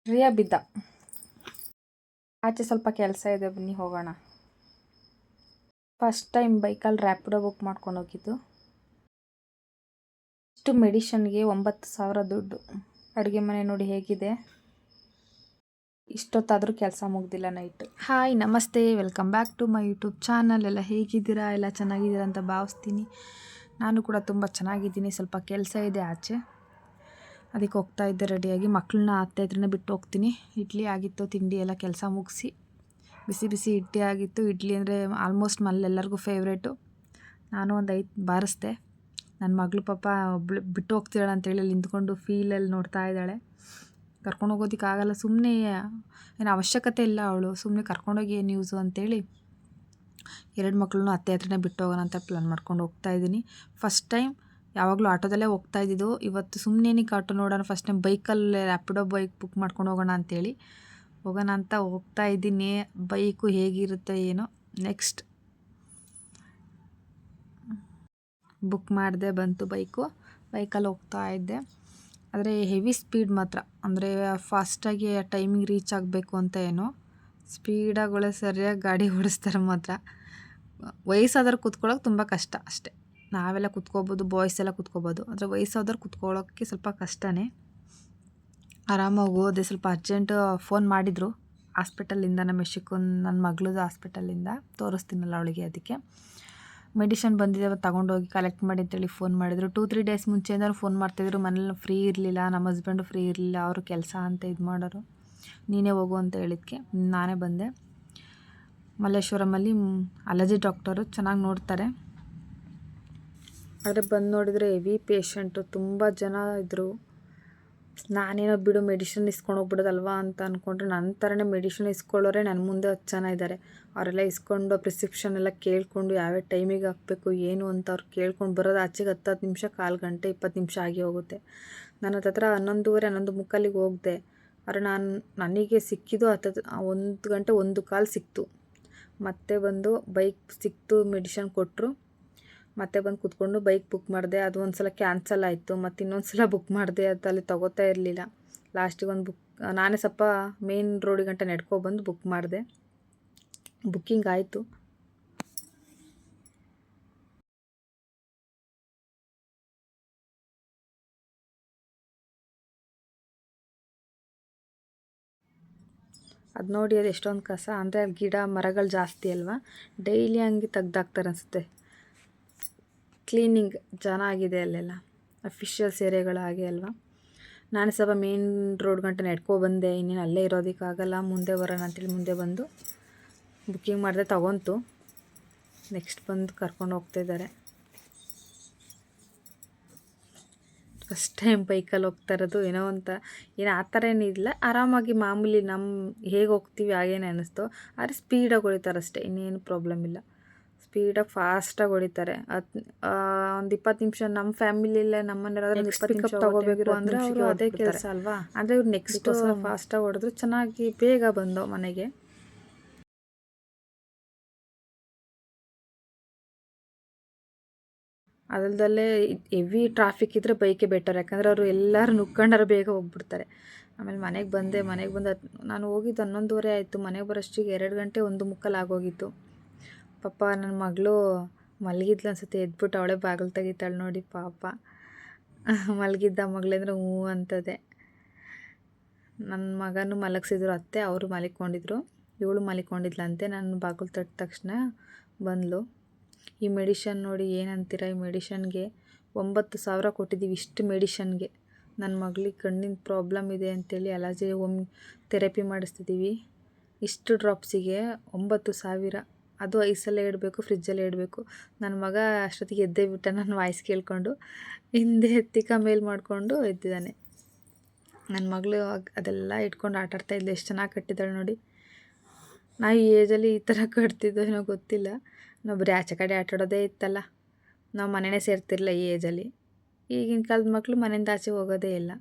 ರಿಯಾ ಬಿದ್ದ. ಆಚೆ ಸ್ವಲ್ಪ ಕೆಲಸ ಇದೆ, ಬನ್ನಿ ಹೋಗೋಣ. ಫಸ್ಟ್ ಟೈಮ್ ಬೈಕಲ್ಲಿ ರ್ಯಾಪಿಡೋ ಬುಕ್ ಮಾಡ್ಕೊಂಡು ಹೋಗಿದ್ದು. ಇಷ್ಟು ಮೆಡಿಷನ್ಗೆ 9,000 ದುಡ್ಡು. ಅಡುಗೆ ಮನೆ ನೋಡಿ ಹೇಗಿದೆ. ಇಷ್ಟೊತ್ತಾದರೂ ಕೆಲಸ ಮುಗ್ದಿಲ್ಲ ನೈಟ್. ಹಾಯ್, ನಮಸ್ತೆ, welcome back to my YouTube channel. ಎಲ್ಲ ಹೇಗಿದ್ದೀರಾ? ಎಲ್ಲ ಚೆನ್ನಾಗಿದ್ದೀರಾ ಅಂತ ಭಾವಿಸ್ತೀನಿ. ನಾನು ಕೂಡ ತುಂಬ ಚೆನ್ನಾಗಿದ್ದೀನಿ. ಸ್ವಲ್ಪ ಕೆಲಸ ಇದೆ ಆಚೆ, ಅದಕ್ಕೆ ಹೋಗ್ತಾ ಇದ್ದೆ ರೆಡಿಯಾಗಿ. ಮಕ್ಕಳನ್ನ ಅತ್ತೆ ಹತ್ರನೇ ಬಿಟ್ಟು ಹೋಗ್ತೀನಿ. ಇಡ್ಲಿ ಆಗಿತ್ತು, ತಿಂಡಿ ಎಲ್ಲ ಕೆಲಸ ಮುಗಿಸಿ ಬಿಸಿ ಬಿಸಿ ಇಡ್ಲಿ ಆಗಿತ್ತು. ಇಡ್ಲಿ ಅಂದರೆ ಆಲ್ಮೋಸ್ಟ್ ಎಲ್ಲರಿಗೂ ಫೇವ್ರೇಟು. ನಾನು ಒಂದು 5 ಬಾರಿಸ್ದೆ. ನನ್ನ ಮಗಳು ಪಾಪ ಒಬ್ಳು ಬಿಟ್ಟು ಹೋಗ್ತಿದ್ದಾಳೆ ಅಂತೇಳಿ ಅಲ್ಲಿ ನಿಂತ್ಕೊಂಡು ಫೀಲಲ್ಲಿ ನೋಡ್ತಾ ಇದ್ದಾಳೆ. ಕರ್ಕೊಂಡು ಹೋಗೋದಕ್ಕಾಗಲ್ಲ, ಸುಮ್ಮನೆ ಏನು ಅವಶ್ಯಕತೆ ಇಲ್ಲ, ಅವಳು ಸುಮ್ಮನೆ ಕರ್ಕೊಂಡೋಗಿ ಏನು ಯೂಸು ಅಂತೇಳಿ 2 ಮಕ್ಕಳನ್ನೂ ಅತ್ತೆ ಹತ್ರನೇ ಬಿಟ್ಟು ಹೋಗೋಣ ಅಂತ ಪ್ಲ್ಯಾನ್ ಮಾಡ್ಕೊಂಡು ಹೋಗ್ತಾಯಿದ್ದೀನಿ. ಫಸ್ಟ್ ಟೈಮ್ ಯಾವಾಗಲೂ ಆಟೋದಲ್ಲೇ ಹೋಗ್ತಾ ಇದ್ದಿದ್ದು. ಇವತ್ತು ಸುಮ್ಮನೇನಕ್ಕೆ ಆಟೋ ನೋಡೋಣ, ಫಸ್ಟ್ ಟೈಮ್ ಬೈಕಲ್ಲಿ ರ್ಯಾಪಿಡೋ ಬೈಕ್ ಬುಕ್ ಮಾಡ್ಕೊಂಡು ಹೋಗೋಣ ಅಂತೇಳಿ ಹೋಗೋಣ ಅಂತ ಹೋಗ್ತಾ ಇದ್ದೀನಿ. ಬೈಕು ಹೇಗಿರುತ್ತೆ ಏನೋ. ನೆಕ್ಸ್ಟ್ ಬುಕ್ ಮಾಡಿದೆ, ಬಂತು ಬೈಕಲ್ಲಿ ಹೋಗ್ತಾ ಇದ್ದೆ. ಆದರೆ ಹೆವಿ ಸ್ಪೀಡ್ ಮಾತ್ರ, ಅಂದರೆ ಫಾಸ್ಟಾಗಿ ಟೈಮಿಂಗ್ ರೀಚ್ ಆಗಬೇಕು ಅಂತ ಏನೋ ಸ್ಪೀಡಾಗಿ ಸರಿಯಾಗಿ ಗಾಡಿ ಓಡಿಸ್ತಾರೆ ಮಾತ್ರ. ವಯಸ್ಸಾದ್ರೆ ಕೂತ್ಕೊಳ್ಳೋಕೆ ತುಂಬ ಕಷ್ಟ ಅಷ್ಟೇ. ನಾವೆಲ್ಲ ಕೂತ್ಕೋಬೋದು, ಬಾಯ್ಸ್ ಎಲ್ಲ ಕೂತ್ಕೋಬೋದು, ಆದರೆ ವಯಸ್ಸಾದ್ರೆ ಕೂತ್ಕೊಳ್ಳೋಕ್ಕೆ ಸ್ವಲ್ಪ ಕಷ್ಟನೇ. ಆರಾಮಾಗಿ ಹೋದೆ. ಸ್ವಲ್ಪ ಅರ್ಜೆಂಟು ಫೋನ್ ಮಾಡಿದರು ಹಾಸ್ಪಿಟಲಿಂದ, ನಮ್ಮ ನನ್ನ ಮಗಳದು ಹಾಸ್ಪಿಟಲಿಂದ ತೋರಿಸ್ತೀನಲ್ಲ ಅವಳಿಗೆ. ಅದಕ್ಕೆ ಮೆಡಿಷನ್ ಬಂದಿದೆ, ತಗೊಂಡೋಗಿ ಕಲೆಕ್ಟ್ ಮಾಡಿ ಅಂತೇಳಿ ಫೋನ್ ಮಾಡಿದರು. 2-3 ಡೇಸ್ ಮುಂಚೆಯಿಂದ ಫೋನ್ ಮಾಡ್ತಾಯಿದ್ರು. ಮನೇಲಿ ಫ್ರೀ ಇರಲಿಲ್ಲ, ನಮ್ಮ ಹಸ್ಬೆಂಡು ಫ್ರೀ ಇರಲಿಲ್ಲ, ಅವರು ಕೆಲಸ ಅಂತ ಇದು ಮಾಡೋರು. ನೀನೇ ಹೋಗು ಅಂತ ಹೇಳಿದ್ಕೆ ನಾನೇ ಬಂದೆ. ಮಲ್ಲೇಶ್ವರಮಲ್ಲಿ ಅಲರ್ಜಿ ಡಾಕ್ಟರು ಚೆನ್ನಾಗಿ ನೋಡ್ತಾರೆ. ಆದರೆ ಬಂದು ನೋಡಿದರೆ ಹೆವಿ ಪೇಷಂಟು, ತುಂಬ ಜನ ಇದ್ದರು. ನಾನೇನೋ ಬಿಡು ಮೆಡಿಷನ್ ಇಸ್ಕೊಂಡು ಹೋಗ್ಬಿಡೋದಲ್ವಾ ಅಂತ ಅಂದ್ಕೊಂಡ್ರೆ, ನನ್ನ ಥರನೇ ಮೆಡಿಷನ್ ಇಸ್ಕೊಳ್ಳೋರೆ ನನ್ನ ಮುಂದೆ 10 ಜನ ಇದ್ದಾರೆ. ಅವರೆಲ್ಲ ಇಸ್ಕೊಂಡು ಪ್ರಿಸ್ಕ್ರಿಪ್ಷನ್ ಎಲ್ಲ ಕೇಳಿಕೊಂಡು ಯಾವ್ಯಾವ ಟೈಮಿಗೆ ಹಾಕಬೇಕು ಏನು ಅಂತ ಅವ್ರು ಕೇಳ್ಕೊಂಡು ಬರೋದು ಆಚೆಗೆ 10 ನಿಮಿಷ, 1/4 ಗಂಟೆ, 20 ನಿಮಿಷ ಆಗಿ ಹೋಗುತ್ತೆ. ನನ್ನ ಹತ್ರ 11:30, 11:45 ಹೋಗಿದೆ. ಆದರೆ ನನಗೆ ಸಿಕ್ಕಿದ್ದು 1 ಗಂಟೆ 1:15 ಸಿಕ್ತು. ಮತ್ತೆ ಬಂದು ಬೈಕ್ ಸಿಕ್ತು, ಮೆಡಿಷನ್ ಕೊಟ್ಟರು. ಮತ್ತೆ ಬಂದು ಕೂತ್ಕೊಂಡು ಬೈಕ್ ಬುಕ್ ಮಾಡಿದೆ. ಅದು ಒಂದು ಸಲ ಕ್ಯಾನ್ಸಲ್ ಆಯಿತು. ಮತ್ತು ಇನ್ನೊಂದು ಸಲ ಬುಕ್ ಮಾಡಿದೆ, ಅದು ಅಲ್ಲಿ ತೊಗೋತಾ ಇರಲಿಲ್ಲ. ಲಾಸ್ಟಿಗೆ ಒಂದು ನಾನೇ ಸ್ವಲ್ಪ ಮೇನ್ ರೋಡಿಗಂಟ ನಡ್ಕೊಬಂದು ಬುಕ್ ಮಾಡಿದೆ. ಬುಕ್ಕಿಂಗ್ ಆಯಿತು. ಅದು ನೋಡಿ, ಅದು ಎಷ್ಟೊಂದು ಕಸ ಅಂದರೆ ಅಲ್ಲಿ ಗಿಡ ಮರಗಳು ಜಾಸ್ತಿ ಅಲ್ವಾ, ಡೈಲಿ ಹಂಗೆ ತೆಗ್ದಾಕ್ತಾರೆ ಅನಿಸುತ್ತೆ. ಕ್ಲೀನಿಂಗ್ ಚೆನ್ನಾಗಿದೆ ಅಲ್ಲೆಲ್ಲ, ಅಫಿಷಿಯಲ್ಸ್ ಏರಿಯಾಗಳು ಹಾಗೆ ಅಲ್ವಾ. ನಾನು ಸ್ವಲ್ಪ ಮೇನ್ ರೋಡ್ ಗಂಟ ನಡ್ಕೊಬಂದೆ. ಇನ್ನೇನು ಅಲ್ಲೇ ಇರೋದಕ್ಕಾಗಲ್ಲ, ಮುಂದೆ ಬರೋಣ ಅಂತೇಳಿ ಮುಂದೆ ಬಂದು ಬುಕ್ಕಿಂಗ್ ಮಾಡಿದೆ. ತಗೊಂತು. ನೆಕ್ಸ್ಟ್ ಬಂದು ಕರ್ಕೊಂಡು ಹೋಗ್ತಾಯಿದ್ದಾರೆ. ಫಸ್ಟ್ ಟೈಮ್ ಬೈಕಲ್ಲಿ ಹೋಗ್ತಾ ಇರೋದು. ಏನೋ ಆ ಥರ ಏನಿಲ್ಲ, ಆರಾಮಾಗಿ ಮಾಮೂಲಿ ನಮ್ಮ ಹೇಗೆ ಹೋಗ್ತೀವಿ ಹಾಗೇನೆ ಅನ್ನಿಸ್ತು. ಆದರೆ ಸ್ಪೀಡಾಗಿ ಹೊಡಿತಾರೆ ಅಷ್ಟೇ, ಇನ್ನೇನು ಪ್ರಾಬ್ಲಮ್ ಇಲ್ಲ. ಸ್ಪೀಡಾಗಿ ಫಾಸ್ಟಾಗಿ ಹೊಡಿತಾರೆ. ಒಂದು 20 ನಿಮಿಷ ನಮ್ಮ ಫ್ಯಾಮಿಲಿಯಲ್ಲೇ ನಮ್ಮ ಮನೆಯವ್ರಾದ್ರೆ 20 ನಿಮಿಷ ತೊಗೋಬೇಕು ಅಂದರೆ ಅವರು ಅದೇ ಕೆಲಸ ಅಲ್ವಾ. ಅಂದರೆ ಇವ್ರು ನೆಕ್ಸ್ಟ್ ಫಾಸ್ಟಾಗಿ ಹೊಡೆದ್ರು, ಚೆನ್ನಾಗಿ ಬೇಗ ಬಂದವು ಮನೆಗೆ. ಅದಲ್ದಲ್ಲೇ ಹೆವಿ ಟ್ರಾಫಿಕ್ ಇದ್ದರೆ ಬೈಕೇ ಬೆಟರ್, ಯಾಕಂದರೆ ಅವರು ಎಲ್ಲರೂ ನುಗ್ಕೊಂಡಾರು ಬೇಗ ಹೋಗ್ಬಿಡ್ತಾರೆ. ಆಮೇಲೆ ಮನೆಗೆ ಬಂದು ನಾನು ಹೋಗಿದ್ದು 11:30 ಆಯಿತು. ಮನೆಗೆ ಬರೋಷ್ಟಿಗೆ 2 ಗಂಟೆ 1:45 ಆಗೋಗಿತ್ತು. ಪಾಪ ನನ್ನ ಮಗಳು ಮಲಗಿದ್ಲು ಅನ್ಸುತ್ತೆ, ಎದ್ಬಿಟ್ಟು ಅವಳೇ ಬಾಗಿಲು ತೆಗಿತಾಳೆ ನೋಡಿ ಪಾಪ. ಮಲಗಿದ್ದ ಮಗಳಂದ್ರೆ ಹ್ಞೂ ಅಂತದೆ. ನನ್ನ ಮಗನೂ ಮಲಗಿಸಿದ್ರು ಅತ್ತೆ, ಅವರು ಮಲಿಕೊಂಡಿದ್ರು, ಇವಳು ಮಲಿಕೊಂಡಿದ್ಲಂತೆ. ನಾನು ಬಾಗಿಲು ತಟ್ಟ ತಕ್ಷಣ ಬಂದಳು. ಈ ಮೆಡಿಷನ್ ನೋಡಿ, ಏನಂತೀರ, ಈ ಮೆಡಿಷನ್ಗೆ 9,000 ಕೊಟ್ಟಿದ್ದೀವಿ. ಇಷ್ಟು ಮೆಡಿಷನ್ಗೆ. ನನ್ನ ಮಗಳಿಗೆ ಕಣ್ಣಿನ ಪ್ರಾಬ್ಲಮ್ ಇದೆ ಅಂತೇಳಿ ಅಲರ್ಜಿ ಥೆರಪಿ ಮಾಡಿಸ್ತಿದ್ದೀವಿ. ಇಷ್ಟು ಡ್ರಾಪ್ಸಿಗೆ 9,000. ಅದು ಐಸಲ್ಲೇ ಇಡಬೇಕು, ಫ್ರಿಜ್ಜಲ್ಲೇ ಇಡಬೇಕು. ನನ್ನ ಮಗ ಅಷ್ಟೊತ್ತಿಗೆ ಎದ್ದೇ ಬಿಟ್ಟ, ನನ್ನ ವಾಯ್ಸ್ ಕೇಳಿಕೊಂಡು ಹಿಂದೆ ಎತ್ತಿಕ ಮೇಲ್ ಮಾಡಿಕೊಂಡು ಎದ್ದಿದ್ದಾನೆ. ನನ್ನ ಮಗಳು ಅದೆಲ್ಲ ಇಟ್ಕೊಂಡು ಆಟಾಡ್ತಾ ಇದ್ಲು. ಎಷ್ಟು ಚೆನ್ನಾಗಿ ಕಟ್ಟಿದ್ದಾಳೆ ನೋಡಿ. ನಾವು ಈ ಏಜಲ್ಲಿ ಈ ಥರ ಕಟ್ತಿದ್ದೋ ಏನೋ ಗೊತ್ತಿಲ್ಲ. ನಾವು ಬರೀ ಆಚೆ ಕಡೆ ಆಟಾಡೋದೇ ಇತ್ತಲ್ಲ, ನಾವು ಮನೆಯೇ ಸೇರ್ತಿರಲಿಲ್ಲ ಈ ಏಜಲ್ಲಿ. ಈಗಿನ ಕಾಲದ ಮಕ್ಕಳು ಮನೆಯಿಂದ ಆಚೆ ಹೋಗೋದೇ ಇಲ್ಲ.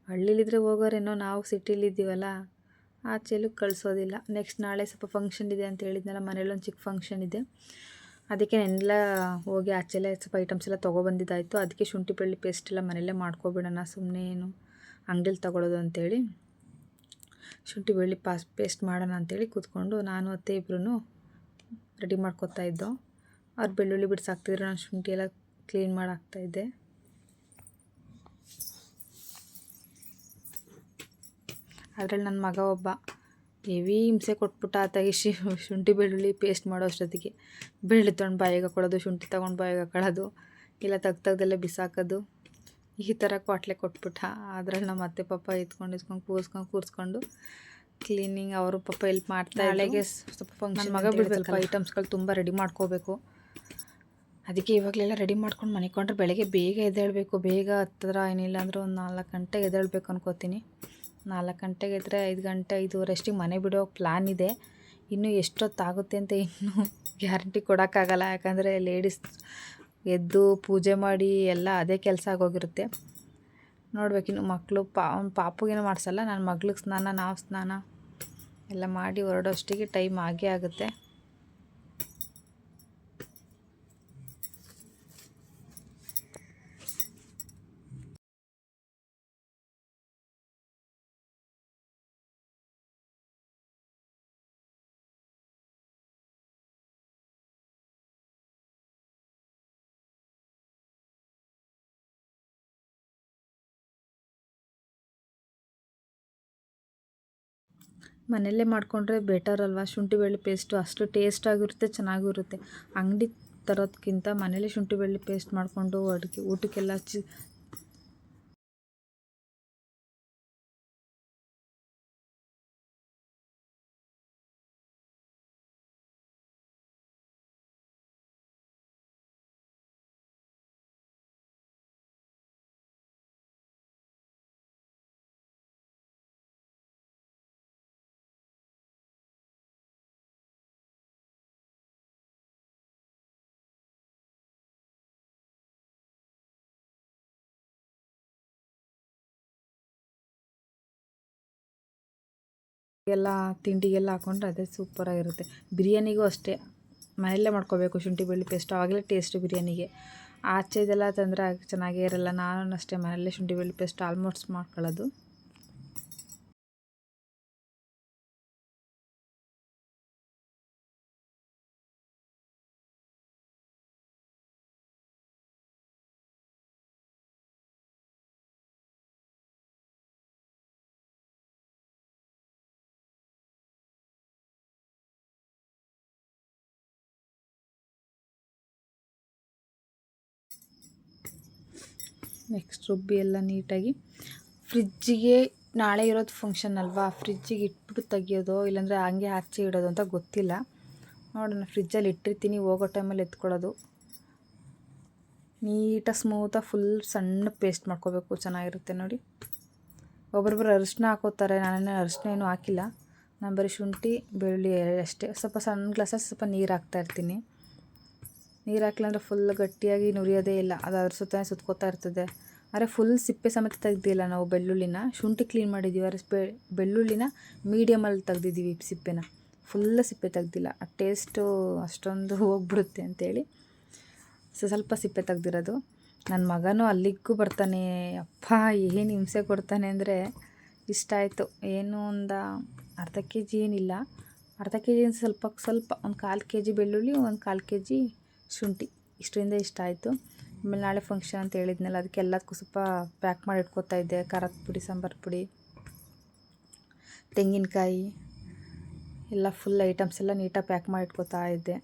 ಹಳ್ಳಿಲಿದ್ರೆ ಹೋಗೋರೇನೋ, ನಾವು ಸಿಟಿಲಿದ್ದೀವಲ್ಲ, ಆಚೆಲ್ಲೂ ಕಳಿಸೋದಿಲ್ಲ. ನೆಕ್ಸ್ಟ್ ನಾಳೆ ಸ್ವಲ್ಪ ಫಂಕ್ಷನ್ ಇದೆ ಅಂತ ಹೇಳಿದ್ನಲ್ಲ, ಮನೇಲೊಂದು ಚಿಕ್ಕ ಫಂಕ್ಷನ್ ಇದೆ. ಅದಕ್ಕೆ ಎಲ್ಲ ಹೋಗಿ ಆಚೆಲ್ಲೇ ಸ್ವಲ್ಪ ಐಟಮ್ಸ್ ಎಲ್ಲ ತೊಗೊಬಂದಿದ್ದಾಯಿತು. ಅದಕ್ಕೆ ಶುಂಠಿ ಬೆಳ್ಳುಳ್ಳಿ ಪೇಸ್ಟ್ ಎಲ್ಲ ಮನೆಯಲ್ಲೇ ಮಾಡ್ಕೊಬಿಡೋಣ, ಸುಮ್ಮನೆ ಏನು ಅಂಗಡಿಲಿ ತೊಗೊಳೋದು ಅಂತೇಳಿ ಶುಂಠಿ ಬೆಳ್ಳುಳ್ಳಿ ಪೇಸ್ಟ್ ಮಾಡೋಣ ಅಂತೇಳಿ ಕೂತ್ಕೊಂಡು ನಾನು ಅತ್ತೆ ಇಬ್ಬರೂ ರೆಡಿ ಮಾಡ್ಕೊತಾ ಇದ್ದೋ. ಅವ್ರು ಬೆಳ್ಳುಳ್ಳಿ ಬಿಡಿಸಾಕ್ತಿದ್ರು, ನಾನು ಶುಂಠಿ ಎಲ್ಲ ಕ್ಲೀನ್ ಮಾಡಿ ಹಾಕ್ತಾಯಿದ್ದೆ. ಅದರಲ್ಲಿ ನನ್ನ ಮಗ ಒಬ್ಬ ಹೆವಿ ಹಿಂಸೆ ಕೊಟ್ಬಿಟ್ಟ. ಆತಾಗಿ ಶುಂಠಿ ಬೆಳ್ಳುಳ್ಳಿ ಪೇಸ್ಟ್ ಮಾಡೋ ಅಷ್ಟೊತ್ತಿಗೆ ಬೆಳ್ಳುಳ್ಳಿ ತೊಗೊಂಡು ಬಾಯಿಗೆ ಹಾಕೊಳ್ಳೋದು, ಶುಂಠಿ ತೊಗೊಂಡು ಬಾಯಿಗೆ ಹಾಕೊಳ್ಳೋದು, ಇಲ್ಲ ತೆಗ್ದಲ್ಲೇ ಬಿಸಾಕೋದು, ಈ ಥರ ಕ್ವಾಟ್ಲೆ ಕೊಟ್ಬಿಟ್ಟ. ಅದ್ರಲ್ಲಿ ನಮ್ಮ ಅತ್ತೆ ಪಾಪ ಎತ್ಕೊಂಡು ಕೂರಿಸ್ಕೊಂಡು ಕ್ಲೀನಿಂಗ್ ಅವರು ಪಾಪ ಹೆಲ್ಪ್ ಮಾಡ್ತಾ. ನಾಳೆಗೆ ಸ್ವಲ್ಪ ಫಂಕ್ಷನ್ ಮಗ ಬಿಡಬೇಕು, ಐಟಮ್ಸ್ಗಳು ತುಂಬ ರೆಡಿ ಮಾಡ್ಕೋಬೇಕು. ಅದಕ್ಕೆ ಇವಾಗಲೆಲ್ಲ ರೆಡಿ ಮಾಡ್ಕೊಂಡು ಮನೆ ಕೊಂಡ್ರೆ ಬೆಳಗ್ಗೆ ಬೇಗ ಎದ್ದೇಳಬೇಕು. ಬೇಗ ಹತ್ತಿರ ಏನಿಲ್ಲ ಅಂದರೆ ಒಂದು 4 ಗಂಟೆಗೆ ಎದ್ದೇಳಬೇಕು ಅನ್ಕೋತೀನಿ. 4 ಗಂಟೆಗೆ ಎದ್ದರೆ 5 ಗಂಟೆ 5:30 ಅಷ್ಟಿಗೆ ಮನೆ ಬಿಡೋ ಪ್ಲ್ಯಾನ್ ಇದೆ. ಇನ್ನೂ ಎಷ್ಟೊತ್ತಾಗುತ್ತೆ ಅಂತ ಇನ್ನೂ ಗ್ಯಾರಂಟಿ ಕೊಡೋಕ್ಕಾಗಲ್ಲ. ಯಾಕಂದರೆ ಲೇಡೀಸ್ ಎದ್ದು ಪೂಜೆ ಮಾಡಿ ಎಲ್ಲ ಅದೇ ಕೆಲಸ ಆಗೋಗಿರುತ್ತೆ. ನೋಡ್ಬೇಕಿನ್ನು ಮಕ್ಕಳು ಪಾಪುಗೇನೂ ಮಾಡಿಸಲ್ಲ, ನನ್ನ ಮಗ್ಳಿಗೆ ಸ್ನಾನ, ನಾವು ಸ್ನಾನ ಎಲ್ಲ ಮಾಡಿ ಹೊರಡೋಷ್ಟಿಗೆ ಟೈಮ್ ಆಗೇ ಆಗುತ್ತೆ. ಮನೆಯಲ್ಲೇ ಮಾಡಿಕೊಂಡ್ರೆ ಬೆಟರ್ ಅಲ್ವಾ. ಶುಂಠಿ ಬೆಳ್ಳುಳ್ಳಿ ಪೇಸ್ಟು ಅಷ್ಟು ಟೇಸ್ಟಾಗಿರುತ್ತೆ, ಚೆನ್ನಾಗೂ ಇರುತ್ತೆ. ಅಂಗಡಿ ತರೋದಕ್ಕಿಂತ ಮನೇಲೇ ಶುಂಠಿ ಬೆಳ್ಳುಳ್ಳಿ ಪೇಸ್ಟ್ ಮಾಡಿಕೊಂಡು ಊಟಕ್ಕೆಲ್ಲ ಎಲ್ಲ ತಿಂಡಿಗೆಲ್ಲ ಹಾಕೊಂಡ್ರೆ ಅದೇ ಸೂಪರಾಗಿರುತ್ತೆ. ಬಿರಿಯಾನಿಗೂ ಅಷ್ಟೇ ಮನೆಯಲ್ಲೇ ಮಾಡ್ಕೋಬೇಕು ಶುಂಠಿ ಬೆಳ್ಳುಳ್ಳಿ ಪೇಸ್ಟ್, ಆವಾಗಲೇ ಟೇಸ್ಟು ಬಿರಿಯಾನಿಗೆ. ಆಚೆದೆಲ್ಲ ತಂದರೆ ಚೆನ್ನಾಗೇ ಇರಲ್ಲ. ನಾನು ಅಷ್ಟೇ ಮನೆಯಲ್ಲೇ ಶುಂಠಿ ಬೆಳ್ಳುಳ್ಳಿ ಪೇಸ್ಟ್ ಆಲ್ಮೋಸ್ಟ್ ಮಾಡ್ಕೊಳ್ಳೋದು. ನೆಕ್ಸ್ಟ್ ರುಬ್ಬಿ ಎಲ್ಲ ನೀಟಾಗಿ ಫ್ರಿಜ್ಜಿಗೆ, ನಾಳೆ ಇರೋದು ಫಂಕ್ಷನ್ ಅಲ್ವಾ, ಫ್ರಿಜ್ಜಿಗೆ ಇಟ್ಬಿಟ್ಟು ತೆಗಿಯೋದು ಇಲ್ಲಾಂದರೆ ಹಂಗೆ ಆಚೆ ಇಡೋದು ಅಂತ ಗೊತ್ತಿಲ್ಲ. ನೋಡೋಣ, ಫ್ರಿಜ್ಜಲ್ಲಿ ಇಟ್ಟಿರ್ತೀನಿ, ಹೋಗೋ ಟೈಮಲ್ಲಿ ಎತ್ಕೊಳ್ಳೋದು. ನೀಟಾಗಿ ಸ್ಮೂತಾಗಿ ಫುಲ್ ಸಣ್ಣ ಪೇಸ್ಟ್ ಮಾಡ್ಕೋಬೇಕು, ಚೆನ್ನಾಗಿರುತ್ತೆ ನೋಡಿ. ಒಬ್ಬೊಬ್ಬರು ಅರಿಶಿನ ಹಾಕೋತಾರೆ, ನಾನೇನು ಅರಿಶಿನ ಏನೂ ಹಾಕಿಲ್ಲ. ನಾನು ಬರೀ ಶುಂಠಿ ಬೆಳ್ಳುಳ್ಳಿ ಅಷ್ಟೇ. ಸ್ವಲ್ಪ ಸಣ್ಣ ಗ್ಲಾಸಲ್ಲಿ ಸ್ವಲ್ಪ ನೀರು ಹಾಕ್ತಾಯಿರ್ತೀನಿ. ನೀರು ಹಾಕಿಲ್ಲ ಅಂದರೆ ಫುಲ್ ಗಟ್ಟಿಯಾಗಿ ನುರಿಯೋದೇ ಇಲ್ಲ, ಅದು ಅದ್ರ ಸುತ್ತ ಸುತ್ಕೋತಾ ಇರ್ತದೆ. ಆದರೆ ಫುಲ್ ಸಿಪ್ಪೆ ಸಮೇತ ತೆಗ್ದಿಲ್ಲ ನಾವು ಬೆಳ್ಳುಳ್ಳಿನ. ಶುಂಠಿ ಕ್ಲೀನ್ ಮಾಡಿದ್ದೀವಿ, ಆದರೆ ಬೆಳ್ಳುಳ್ಳಿನ ಮೀಡಿಯಮಲ್ಲಿ ತೆಗ್ದಿದ್ದೀವಿ ಸಿಪ್ಪೆನ, ಫುಲ್ ಸಿಪ್ಪೆ ತೆಗ್ದಿಲ್ಲ. ಆ ಟೇಸ್ಟು ಅಷ್ಟೊಂದು ಹೋಗ್ಬಿಡುತ್ತೆ ಅಂಥೇಳಿ ಸ್ವಲ್ಪ ಸಿಪ್ಪೆ ತೆಗ್ದಿರೋದು. ನನ್ನ ಮಗನೂ ಅಲ್ಲಿಗೂ ಬರ್ತಾನೆ, ಅಪ್ಪ ಏನು ಹಿಂಸೆ ಕೊಡ್ತಾನೆ ಅಂದರೆ ಇಷ್ಟ ಆಯಿತು. ಏನು ಒಂದು ಅರ್ಧ ಕೆ.ಜಿ ಏನಿಲ್ಲ, ಅರ್ಧ ಕೆ.ಜಿ ಸ್ವಲ್ಪ ಒಂದು 1/4 ಕೆ.ಜಿ ಬೆಳ್ಳುಳ್ಳಿ, 1/4 ಕೆ.ಜಿ ಶುಂಠಿ, ಇಷ್ಟರಿಂದ ಇಷ್ಟ ಆಯಿತು. ಆಮೇಲೆ ನಾಳೆ ಫಂಕ್ಷನ್ ಅಂತ ಹೇಳಿದ್ನಲ್ಲ, ಅದಕ್ಕೆ ಎಲ್ಲದಕ್ಕೂ ಸ್ವಲ್ಪ ಪ್ಯಾಕ್ ಮಾಡಿ ಇಟ್ಕೋತಾ ಇದ್ದೆ. ಖಾರದ ಪುಡಿ, ಸಾಂಬಾರು ಪುಡಿ, ತೆಂಗಿನಕಾಯಿ ಎಲ್ಲ ಫುಲ್ ಐಟಮ್ಸ್ ಎಲ್ಲ ನೀಟಾಗಿ ಪ್ಯಾಕ್ ಮಾಡಿ ಇಟ್ಕೋತಾ ಇದ್ದೆ.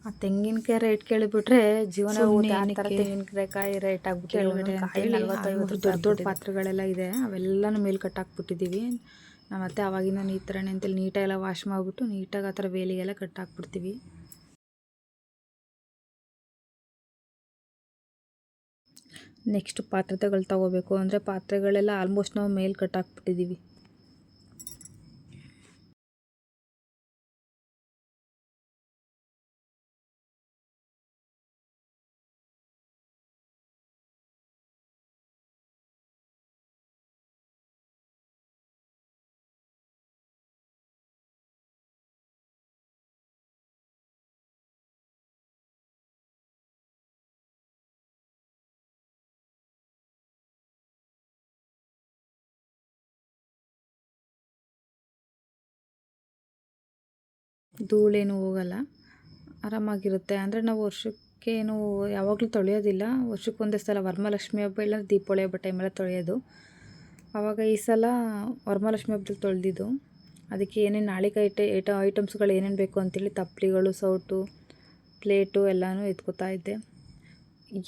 ಆ ತೆಂಗಿನಕಾಯಿ ರೇಟ್ ಕೇಳಿಬಿಟ್ರೆ ಜೀವನ ಹೋಗುತ್ತೆ. ಆ ಥರ ಏನಕ್ಕೆ ತೆಂಗಿನಕಾಯಿ ರೇಟ್ ಆಗ್ಬಿಟ್ಟಿದೆ. ಕೆಳಗಡೆ ಒಂದೊಂದು ಕಾಯಿ ಅಂತೇಳಿ 40-50 ರೂಪಾಯಿ ದೊಡ್ಡ ದೊಡ್ಡ ಆಗ್ಬಿಟ್ಟಿದೆ. ಪಾತ್ರೆಗಳೆಲ್ಲ ಇದೆ, ಅವೆಲ್ಲನೂ ಮೇಲೆ ಕಟ್ಟಾಕ್ಬಿಟ್ಟಿದ್ದೀವಿ. ನಾವು ಮತ್ತೆ ಆವಾಗಿಂದ ಈ ಥರನೇ ಅಂತೇಳಿ ನೀಟಾಗೆಲ್ಲ ವಾಶ್ ಮಾಡಿಬಿಟ್ಟು ನೀಟಾಗಿ ಆ ಥರ ಬೇಲಿಗೆಲ್ಲ ಕಟ್ಟಾಕ್ಬಿಡ್ತೀವಿ. ನೆಕ್ಸ್ಟ್ ಪಾತ್ರೆಗಳು ತೊಗೋಬೇಕು ಅಂದರೆ ಪಾತ್ರೆಗಳೆಲ್ಲ ಆಲ್ಮೋಸ್ಟ್ ನಾವು ಮೇಲೆ ಕಟ್ಟಾಕ್ಬಿಟ್ಟಿದ್ದೀವಿ. ಧೂಳೇನು ಹೋಗಲ್ಲ, ಆರಾಮಾಗಿರುತ್ತೆ. ಅಂದರೆ ನಾವು ವರ್ಷಕ್ಕೇನು ಯಾವಾಗಲೂ ತೊಳೆಯೋದಿಲ್ಲ, ವರ್ಷಕ್ಕೊಂದೇ ಸಲ ವರಮಹಾಲಕ್ಷ್ಮಿ ಹಬ್ಬ ಇಲ್ಲಾಂದ್ರೆ ದೀಪಾವಳಿ ಹಬ್ಬ ಟೈಮೆಲ್ಲ ತೊಳೆಯೋದು. ಆವಾಗ ಈ ಸಲ ವರಮಹಾಲಕ್ಷ್ಮಿ ಹಬ್ಬದಲ್ಲಿ ತೊಳೆದಿದ್ದು. ಅದಕ್ಕೆ ಏನೇನು ನಾಳೆಗೆ ಐಟಮ್ಸ್ಗಳು ಏನೇನು ಬೇಕು ಅಂತೇಳಿ ತಪ್ಪಲಿಗಳು, ಸೌಟು, ಪ್ಲೇಟು ಎಲ್ಲನೂ ಎತ್ಕೋತಾ ಇದ್ದೆ.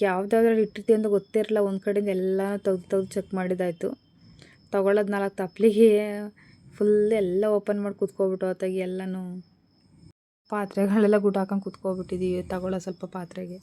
ಯಾವುದಾದ್ರಲ್ಲಿ ಇಟ್ಟಿರ್ತೀವಿ ಅಂತ ಗೊತ್ತೇ ಇರಲ್ಲ, ಒಂದು ಕಡೆಯಿಂದ ಎಲ್ಲನೂ ತೆಗ್ದು ಚೆಕ್ ಮಾಡಿದ್ದಾಯಿತು. ತೊಗೊಳ್ಳೋದು 4 ತಪ್ಪಲಿಗೆ ಫುಲ್ ಎಲ್ಲ ಓಪನ್ ಮಾಡಿ ಕೂತ್ಕೊಬಿಟ್ಟು ಹೊತ್ತಾಗಿ ಎಲ್ಲನೂ ಪಾತ್ರೆಗಳೆಲ್ಲ ಗುಡ್ ಹಾಕೊಂಡು ಕೂತ್ಕೊಬಿಟ್ಟಿದ್ದೀವಿ ತಗೊಳ್ಳೋ ಸ್ವಲ್ಪ ಪಾತ್ರೆಗೆ.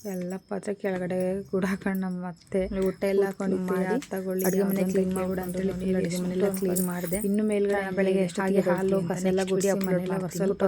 ಎಲ್ಲ ಪಾತ್ರೆ ಕೆಳಗಡೆ ಗುಡಾಕೊಂಡು ನಮ್ಮ ಅತ್ತೆ ಊಟ ಎಲ್ಲ ಮಾಡಿ ಅಡುಗೆ ಮನೆ ಕ್ಲೀನ್ ಮಾಡ್ಬಿಡು ಅಂತೇಳಿ ಅಡುಗೆ ಮನೆಲ್ಲ ಕ್ಲೀನ್ ಮಾಡಿದೆ. ಇನ್ನು ಮೇಲ್ಗಡೆ ಬೆಳಗ್ಗೆ ಎಷ್ಟೊತ್ತಿಗೆ ಹಾಲು ಕಸ ಎಲ್ಲ ಗುಡಿಸಿ ಮನೆಲ್ಲ ಒರೆಸ್ಬಿಟ್ಟು